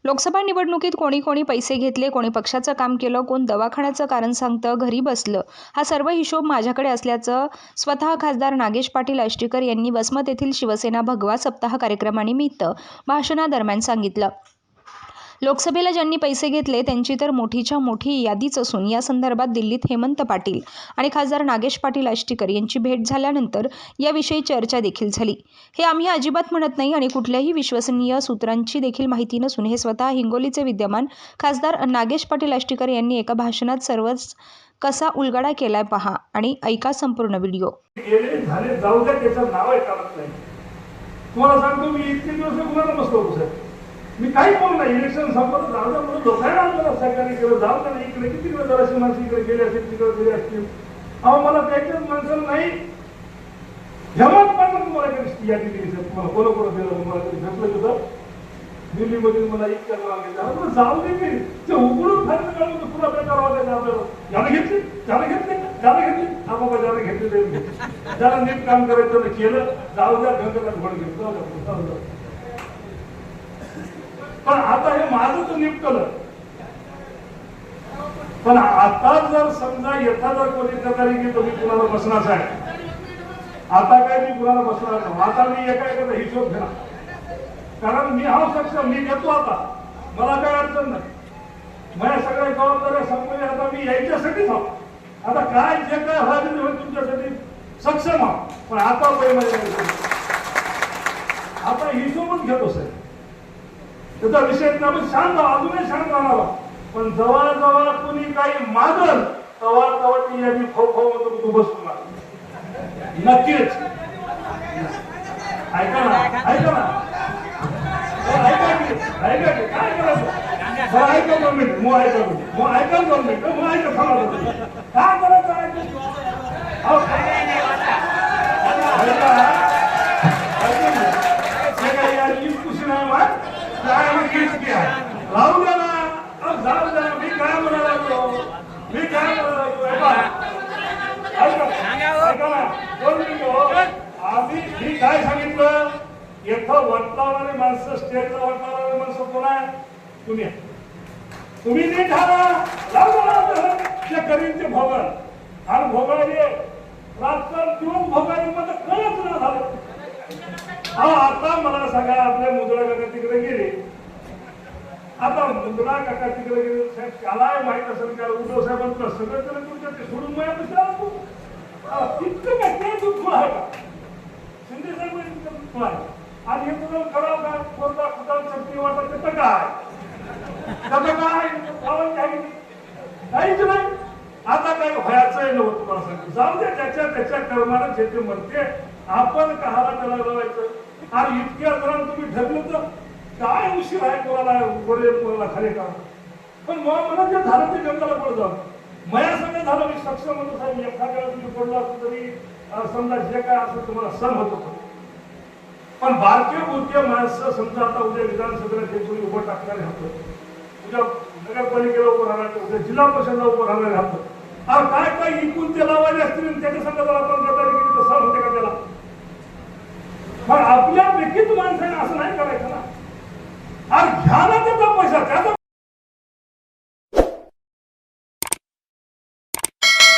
लोकसभा निवडणुकीत कोणी कोणी पैसे घेतले, कोणी पक्षाचं काम केलं, कोण दवाखान्याचं कारण सांगतं, घरी बसलं, हा सर्व हिशोब माझ्याकडे असल्याचं स्वतः खासदार नागेश पाटील आष्टीकर यांनी वसमत येथील शिवसेना भगवा सप्ताह कार्यक्रमानिमित्त भाषणादरम्यान सांगितलं. लोकसभेला ज्यांनी पैसे घेतले त्यांची तर मोठीच्या मोठी यादीच असून या संदर्भात दिल्लीत हेमंत पाटील आणि खासदार नागेश पाटील आष्टीकर यांची भेट झाल्यानंतर याविषयी चर्चा देखील झाली. हे आम्ही अजिबात म्हणत नाही आणि कुठल्याही विश्वसनीय सूत्रांची देखील माहिती नसून हे स्वतः हिंगोलीचे विद्यमान खासदार नागेश पाटील आष्टीकर यांनी एका भाषणात सर्वच कसा उलगडा केलाय पहा आणि ऐका संपूर्ण व्हिडिओ. जाऊ द्या, त्याचं नाव ऐकावत नाही. तुम्हाला सांगतो मी इतके दिवस कुणाला बसलो सर, मी काही बोलू नाही. इलेक्शन संपत जाऊ द्या म्हणून लोकांना आम्हाला सहकार्य केलं. जाऊ द्या, इकडे किती जराशी माणसं इकडे गेले असतील, तिकडे गेले असतील. अहो मला त्याच्याच माणसाला नाही हेमंत पाटील तुम्हाला कधी यादी दिली सर, तुम्हाला कोण कोण दिलं तुम्हाला कधी भेटलं होतं दिल्लीमधून मला इतक्या मागितलं. जाऊ दे की ते उघडून फायदा काढून पुन्हा बेकार वाटायचं आपल्याला. ज्याला घेतले ज्याला घेतले ज्याला घेतले हा बाबा ज्याला घेतले ज्याला नीट काम करायचं केलं, जाऊ द्या, गंगाला घोड घेतलं. पण आता हे माझं तर निपटलं. पण आता जर समजा एखादा कोणी तक्रारी की तुम्ही कुणाला बसणार आहे, आता काय मी कुणाला बसणार नाही. आता मी एका हिशोब घेणार, कारण मी हा सक्षम, मी घेतो. आता मला काय अडचण नाही. माझ्या सगळ्या जबाबदाऱ्या संपल्या. आता मी यायच्यासाठीच आहो. आता काय जे काय व्हायचं ते तुमच्यासाठी सक्षम आहो. पण आता आता हिशोबच घेतो सर, त्याचा विषय नाही. शांत अजूनही शांत राहावा. पण जवळ कोणी काही मागल तवा ती यादी खो म्हणतो तू बसतो नक्कीच. ऐका ना, ऐका ना, ऐका की काय करायचं. ऐका 2 मिनिट, मग ऐका 2 मिनिट, मग ऐका सांगा काय करायचं. खुशी नाही मा राहू द्या ना, जाऊ द्या. मी काय म्हणायला ऐका ना 2 मिनिट. आम्ही मी काय सांगितलं, इथं वर्तवणारी माणसं, स्टेटला वर्तवणारी माणसं कोण आहे? तुम्ही नीट ते करीन ते भोगळ आणि भोगळाचे रात्र दिवस भोगायला मध्ये कळत ना झालं. आता मला सांगा, आपल्या मुद्रा काका तिकडे गेले. आता मुद्रा काका तिकडे गेले साहेब, त्याला माहित असेल का उद्धव साहेबांचं सगळं तरी तुमच्या ते सोडून माया तू इतकं काय ते दुःख आहे का? शिंदे साहेब इतकं दुःख आहे. आणि हे तुला करावं का? कोणता कुठं शक्ती वाटत त्याचं काय काहीच नाही. आता काही व्हायचंय नव्हतं. तुम्हाला सांगतो, जाऊ द्या, त्याच्या कर्माला जे ते म्हणते. आपण कहाला त्याला लावायचं. आणि इतक्या जणांना तुम्ही ठरलं तर काय उशीर आहे कोणाला कोणाला खरे का. पण मला जे झालं ते जंगला पडत जाऊ. मया सगळं झालं, मी सक्षम होतो साहेब. एखाद्या तुम्ही पडलो असतो तरी समजा जे काय असं तुम्हाला सण होत होतं. पण भारतीय बुद्धिय माणसं समजा आता उद्या विधानसभेला जे कोणी उभं टाकणारे होतं, उद्या नगरपालिकेला उभं राहणार, उद्या जिल्हा परिषदला उभं राहणारे होतं. अरे काय काय इकून ते लावायचे असतील त्याच्या संदर्भात आपण गद्दारी केली तर सण होते का त्याला? मग आपल्या व्यक्तित्व माणसाने असं नाही करायचं.